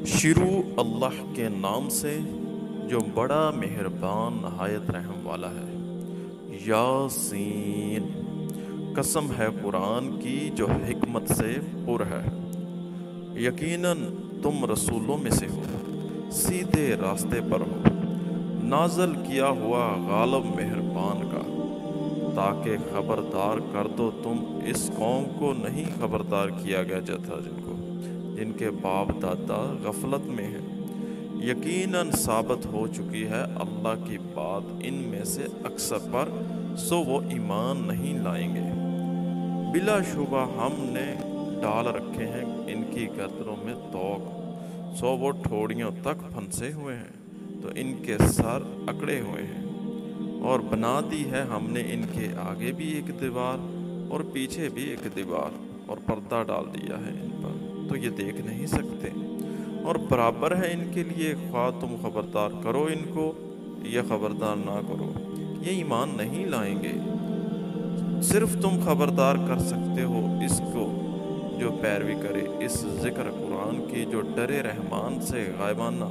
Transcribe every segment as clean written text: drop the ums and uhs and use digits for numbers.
شروع اللہ کے نام سے جو بڑا مہربان نہایت رحم والا ہے۔ یاسین، قسم ہے قرآن کی جو حکمت سے پر ہے۔ یقیناً تم رسولوں میں سے ہو، سیدھے راستے پر ہو، نازل کیا ہوا غالب مہربان کا، تاکہ خبردار کر دو تم اس قوم کو نہیں خبردار کیا گیا جاتا جن کے باپ دادا غفلت میں ہیں۔ یقیناً ثابت ہو چکی ہے اللہ کی بات ان میں سے اکثر پر، سو وہ ایمان نہیں لائیں گے۔ بلا شبہ ہم نے ڈال رکھے ہیں ان کی گردنوں میں طوق، سو وہ ٹھوڑیوں تک پھنسے ہوئے ہیں تو ان کے سر اکڑے ہوئے ہیں۔ اور بنا دی ہے ہم نے ان کے آگے بھی ایک دیوار اور پیچھے بھی ایک دیوار، اور پردہ ڈال دیا ہے ان پر تو یہ دیکھ نہیں سکتے، اور برابر ہے ان کے لیے خواہ تم خبردار کرو ان کو یا خبردار نہ کرو، یہ ایمان نہیں لائیں گے۔ صرف تم خبردار کر سکتے ہو اس کو جو پیروی کرے اس ذکر قرآن کی، جو ڈرے رحمان سے غائبانہ،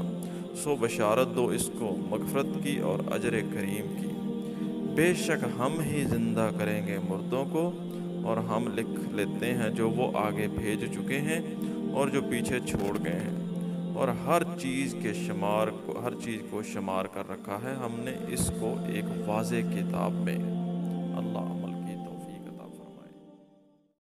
سو بشارت دو اس کو مغفرت کی اور اجر کریم کی۔ بے شک ہم ہی زندہ کریں گے مردوں کو، اور ہم لکھ لیتے ہیں جو وہ آگے بھیج چکے ہیں اور جو پیچھے چھوڑ گئے ہیں، اور ہر چیز کو شمار کر رکھا ہے ہم نے اس کو ایک واضح کتاب میں۔ اللہ